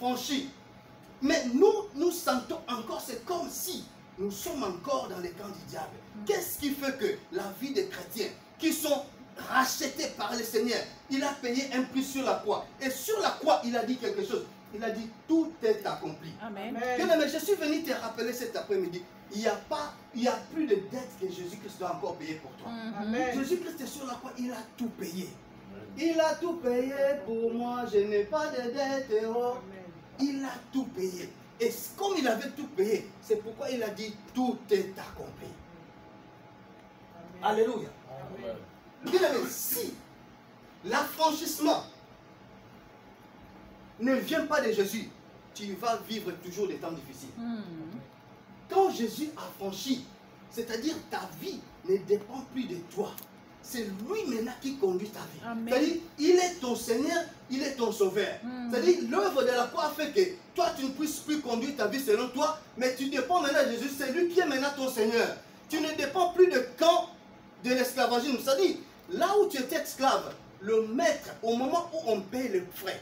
affranchis. Mais nous sentons encore, c'est comme si nous sommes encore dans les camps du diable. Qu'est-ce qui fait que la vie des chrétiens qui sont rachetés par le Seigneur, il a payé un prix sur la croix. Et sur la croix, il a dit quelque chose. Il a dit, tout est accompli. Amen. Mais je suis venu te rappeler cet après-midi, il n'y a plus de dette que Jésus-Christ doit encore payer pour toi. Jésus-Christ est sur la croix, il a tout payé. Il a tout payé pour moi, je n'ai pas de dette. Oh. Il a tout payé. Et comme il avait tout payé, c'est pourquoi il a dit, tout est accompli. Amen. Alléluia. Bien aimé, si l'affranchissement ne vient pas de Jésus, tu vas vivre toujours des temps difficiles. Quand Jésus a franchi, c'est-à-dire ta vie ne dépend plus de toi. C'est lui maintenant qui conduit ta vie. C'est-à-dire, il est ton Seigneur, il est ton Sauveur. C'est-à-dire, l'œuvre de la croix fait que toi, tu ne puisses plus conduire ta vie selon toi, mais tu dépends maintenant de Jésus. C'est lui qui est maintenant ton Seigneur. Tu ne dépends plus de camp de l'esclavagisme. C'est-à-dire, là où tu étais esclave, le maître, au moment où on paye les frais,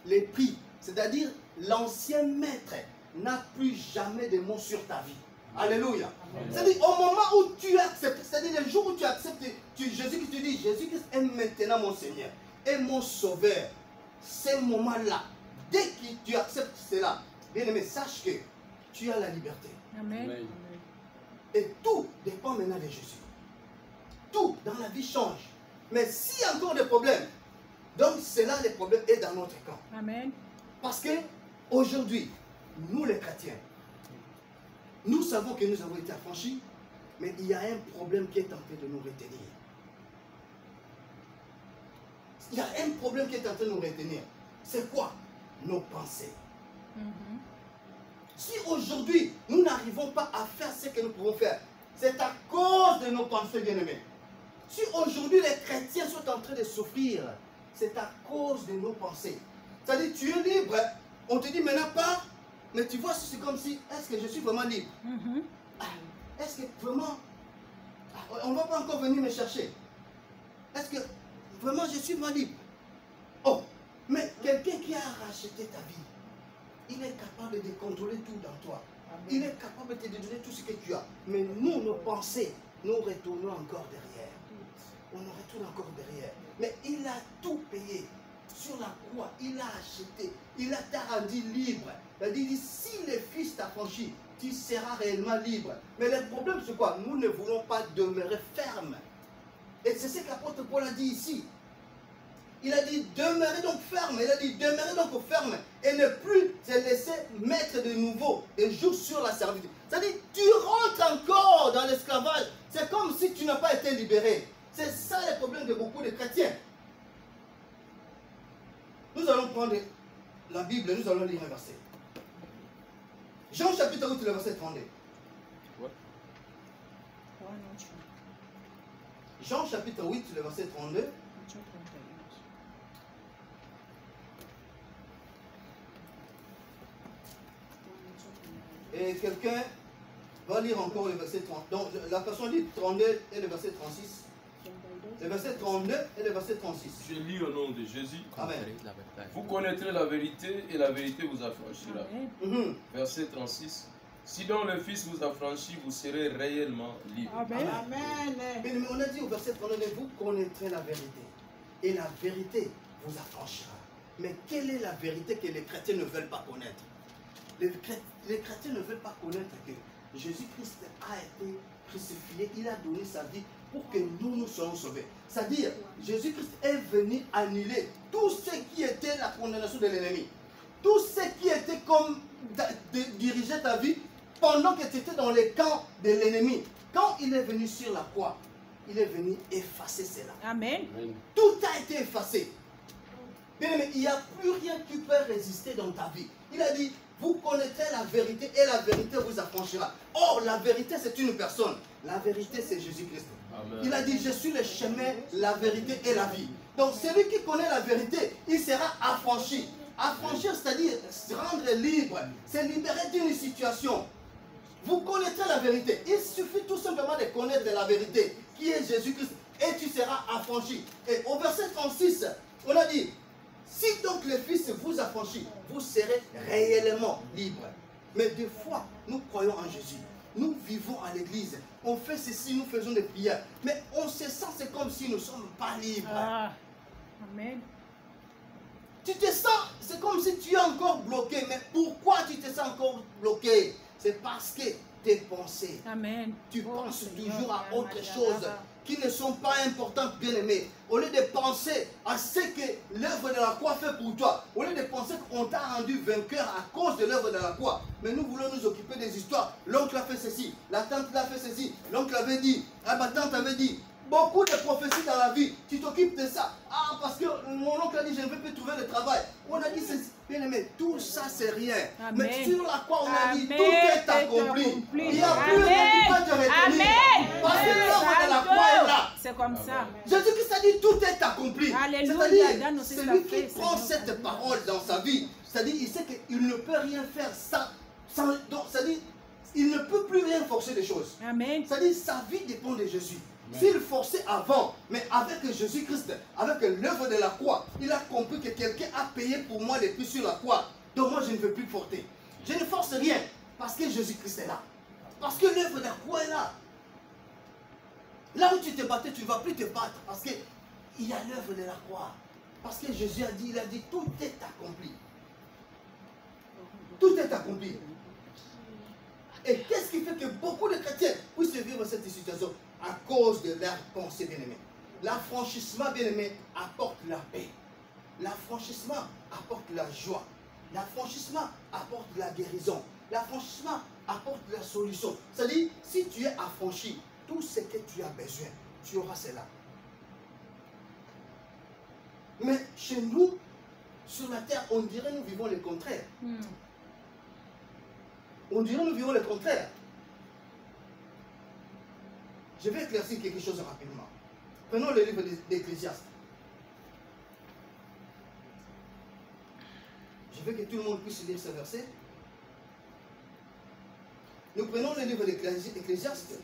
les prix, c'est-à-dire l'ancien maître n'a plus jamais de mots sur ta vie. Alléluia. C'est-à-dire au moment où tu acceptes, c'est-à-dire le jour où tu acceptes Jésus-Christ, tu dis Jésus-Christ est maintenant mon Seigneur et mon Sauveur. Ces moments-là, dès que tu acceptes cela, bien aimé, sache que tu as la liberté. Amen. Et tout dépend maintenant de Jésus. Tout dans la vie change. Mais s'il y a encore des problèmes, donc c'est là le problème est dans notre camp. Amen. Parce que aujourd'hui, nous les chrétiens, nous savons que nous avons été affranchis, mais il y a un problème qui est en train de nous retenir. Il y a un problème qui est en train de nous retenir. C'est quoi? Nos pensées. Si aujourd'hui, nous n'arrivons pas à faire ce que nous pouvons faire, c'est à cause de nos pensées, bien-aimés. Si aujourd'hui les chrétiens sont en train de souffrir, c'est à cause de nos pensées. C'est-à-dire, tu es libre, on te dit maintenant pas, mais tu vois, c'est comme si, est-ce que je suis vraiment libre? Est-ce que vraiment, on ne va pas encore venir me chercher? Est-ce que vraiment je suis vraiment libre? Oh, mais quelqu'un qui a racheté ta vie, il est capable de contrôler tout dans toi. Il est capable de te donner tout ce que tu as. Mais nous, nos pensées, nous retournons encore derrière. On nous retourne encore derrière. Mais il a tout payé. Sur la croix, il a acheté. Il t'a rendu libre. Il a dit, si le Fils t'a franchi, tu seras réellement libre. Mais le problème, c'est quoi? Nous ne voulons pas demeurer fermes. Et c'est ce qu'apôtre Paul a dit ici. Il a dit, demeurez donc ferme. Il a dit, demeurez donc ferme. Et ne plus te laisser mettre de nouveau et jour sur la servitude. C'est-à-dire, tu rentres encore dans l'esclavage. C'est comme si tu n'as pas été libéré. C'est ça le problème de beaucoup de chrétiens. Nous allons prendre la Bible et nous allons lire un verset. Jean chapitre 8, le verset 32. Jean chapitre 8, le verset 32. Et quelqu'un va lire encore le verset 30. Donc la personne lit 32 et le verset 36. Le verset 32 et le verset 36. Je lis au nom de Jésus. Amen. Vous connaîtrez la vérité et la vérité vous affranchira. Verset 36. Si donc le Fils vous affranchit, vous serez réellement libre. Amen. Amen. Mais on a dit au verset 32, vous connaîtrez la vérité. Et la vérité vous affranchira. Mais quelle est la vérité que les chrétiens ne veulent pas connaître? Les chrétiens ne veulent pas connaître que Jésus-Christ a été crucifié, il a donné sa vie pour que nous soyons sauvés. C'est-à-dire, Jésus-Christ est venu annuler tout ce qui était la condamnation de l'ennemi. Tout ce qui était comme diriger ta vie pendant que tu étais dans les camps de l'ennemi. Quand il est venu sur la croix, il est venu effacer cela. Amen. Tout a été effacé. Bien aimé, il n'y a plus rien qui peut résister dans ta vie. Il a dit, vous connaîtrez la vérité et la vérité vous affranchira. Or, la vérité, c'est une personne. La vérité, c'est Jésus-Christ. Il a dit, je suis le chemin, la vérité et la vie. Donc, celui qui connaît la vérité, il sera affranchi. Affranchir, c'est-à-dire se rendre libre. C'est libérer d'une situation. Vous connaîtrez la vérité. Il suffit tout simplement de connaître la vérité, qui est Jésus-Christ, et tu seras affranchi. Et au verset 36, on a dit, Si donc le Fils vous affranchit, vous serez réellement libre. Mais des fois, nous croyons en Jésus. Nous vivons à l'église. On fait ceci, nous faisons des prières. Mais on se sent, c'est comme si nous ne sommes pas libres. Ah. Amen. Tu te sens, c'est comme si tu es encore bloqué. Mais pourquoi tu te sens encore bloqué? C'est parce que tes pensées, Amen. tu penses Seigneur, toujours à autre chose qui ne sont pas importantes, bien-aimés. Au lieu de penser à ce que l'œuvre de la croix fait pour toi, au lieu de penser qu'on t'a rendu vainqueur à cause de l'œuvre de la croix, mais nous voulons nous occuper des histoires. L'oncle a fait ceci, la tante a fait ceci, l'oncle avait dit, ma tante avait dit. Beaucoup de prophéties dans la vie, tu t'occupes de ça. Ah, parce que mon oncle a dit, je ne vais plus trouver de travail. On a dit, bien aimé, tout ça c'est rien. Amen. Mais sur la croix, on a dit, Amen. tout est accompli. Il n'y a plus rien qui va te retenir. Parce que l'œuvre de la croix est là. C'est comme ça. Jésus-Christ a dit, tout est accompli. Alléluia. C'est-à-dire, C'est celui qui fait, prend Seigneur. cette parole dans sa vie, c'est-à-dire, il sait qu'il ne peut rien faire sans c'est-à-dire, il ne peut plus rien forcer des choses. Amen. C'est-à-dire, sa vie dépend de Jésus. S'il forçait avant, mais avec Jésus-Christ, avec l'œuvre de la croix, il a compris que quelqu'un a payé pour moi les prix sur la croix. Donc moi, je ne veux plus porter. Je ne force rien parce que Jésus-Christ est là. Parce que l'œuvre de la croix est là. Là où tu te battais, tu ne vas plus te battre parce qu'il y a l'œuvre de la croix. Parce que Jésus a dit, il a dit, tout est accompli. Tout est accompli. Et qu'est-ce qui fait que beaucoup de chrétiens puissent vivre cette situation? À cause de leur pensée, bien-aimée. L'affranchissement, bien-aimé, apporte la paix. L'affranchissement apporte la joie. L'affranchissement apporte la guérison. L'affranchissement apporte la solution. C'est-à-dire, si tu es affranchi, tout ce que tu as besoin, tu auras cela. Mais chez nous, sur la terre, on dirait nous vivons le contraire. On dirait nous vivons le contraire. Je vais éclaircir quelque chose rapidement. Prenons le livre d'Ecclésiaste. Je veux que tout le monde puisse lire ce verset. Nous prenons le livre d'Ecclésiaste,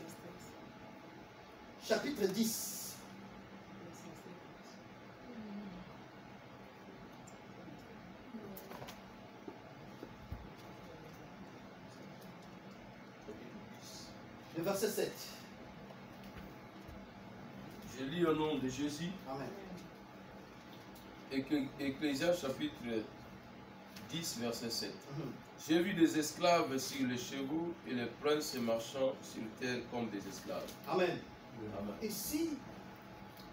chapitre 10. Le verset 7. Je lis au nom de Jésus. Amen. Ecclésiaste chapitre 10, verset 7. J'ai vu des esclaves sur les chevaux et les princes marchant sur terre comme des esclaves. Amen. Amen. Ici,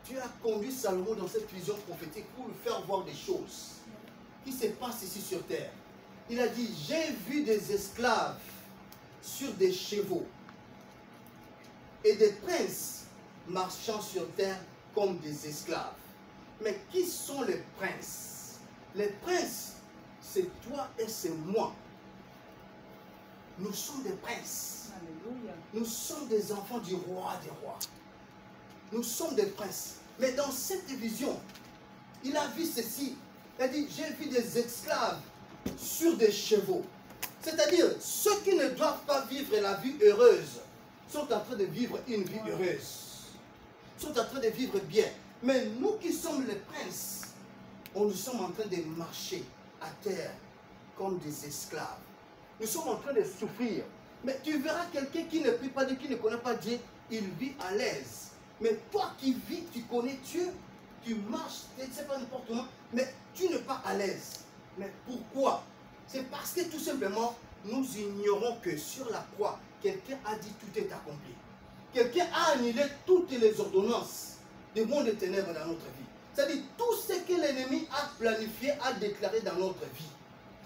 tu as conduit Salomon dans cette vision prophétique pour lui faire voir des choses qui se passent ici sur terre. Il a dit, j'ai vu des esclaves sur des chevaux et des princes marchant sur terre comme des esclaves. Mais qui sont les princes? Les princes, c'est toi et c'est moi. Nous sommes des princes. Alléluia. Nous sommes des enfants du roi des rois. Nous sommes des princes. Mais dans cette vision, il a vu ceci. Il a dit, j'ai vu des esclaves sur des chevaux. C'est-à-dire, ceux qui ne doivent pas vivre la vie heureuse sont en train de vivre une vie heureuse. Sont en train de vivre bien. Mais nous qui sommes les princes, nous sommes en train de marcher à terre comme des esclaves. Nous sommes en train de souffrir. Mais tu verras quelqu'un qui ne prie pas Dieu, qui ne connaît pas Dieu, il vit à l'aise. Mais toi qui vis, tu connais Dieu, tu marches, tu ne sais pas n'importe comment, mais tu n'es pas à l'aise. Mais pourquoi? C'est parce que tout simplement, nous ignorons que sur la croix, quelqu'un a dit tout est accompli. Quelqu'un a annulé toutes les ordonnances du monde des ténèbres dans notre vie. C'est-à-dire tout ce que l'ennemi a planifié, a déclaré dans notre vie.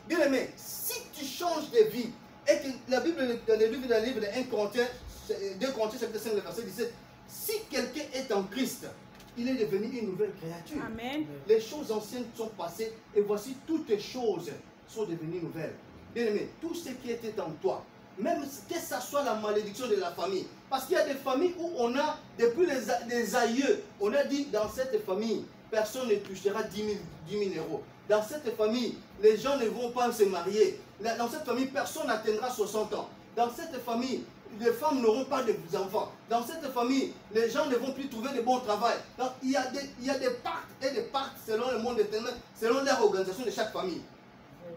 Bien aimé, si tu changes de vie, et que la Bible, dans le livre de 1 Corinthiens, 2 Corinthiens chapitre 5, verset 17, si quelqu'un est en Christ, il est devenu une nouvelle créature. Amen. Les choses anciennes sont passées et voici toutes les choses sont devenues nouvelles. Bien aimé, tout ce qui était en toi, même que ce soit la malédiction de la famille, parce qu'il y a des familles où on a, depuis les aïeux, on a dit dans cette famille, personne ne touchera 10 000 euros. Dans cette famille, les gens ne vont pas se marier. Dans cette famille, personne n'atteindra 60 ans. Dans cette famille, les femmes n'auront pas d'enfants. Dans cette famille, les gens ne vont plus trouver de bon travail. Donc, il y a des pactes et des pactes selon le monde éternel, selon l'organisation de chaque famille.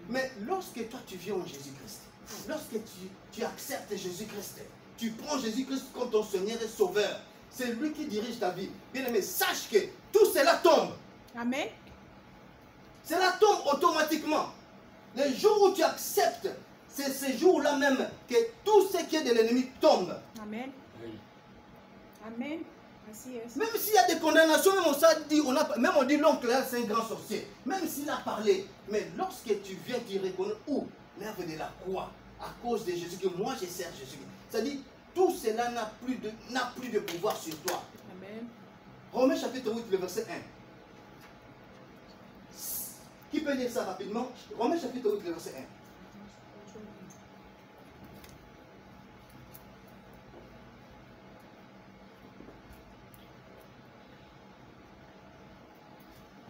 Mais lorsque toi tu viens en Jésus-Christ, lorsque tu acceptes Jésus-Christ, tu prends Jésus-Christ comme ton Seigneur et Sauveur, c'est lui qui dirige ta vie. Bien aimé, sache que tout cela tombe. Amen. Cela tombe automatiquement. Les jours où tu acceptes, c'est ces jours-là même que tout ce qui est de l'ennemi tombe. Amen. Amen. Así es. Même s'il y a des condamnations, même on dit l'oncle là c'est un grand sorcier. Même s'il a parlé, mais lorsque tu viens, tu reconnais où l'œuvre de la croix, à cause de Jésus, que moi je sers Jésus. C'est-à-dire, tout cela n'a plus de pouvoir sur toi. Amen. Romains chapitre 8, le verset 1. Qui peut lire ça rapidement? Romains chapitre 8, le verset 1.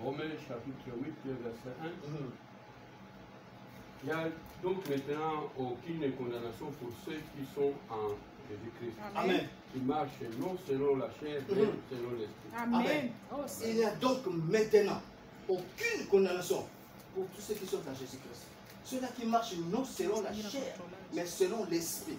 Romains chapitre 8, verset 1. Il n'y a donc maintenant aucune condamnation pour ceux qui sont en Jésus-Christ. Amen. Qui marchent non selon la chair, mais selon l'esprit. Amen. Amen. Oh, Il n'y a donc maintenant aucune condamnation pour tous ceux qui sont en Jésus-Christ. Ceux-là qui marchent non selon la chair, mais selon l'esprit.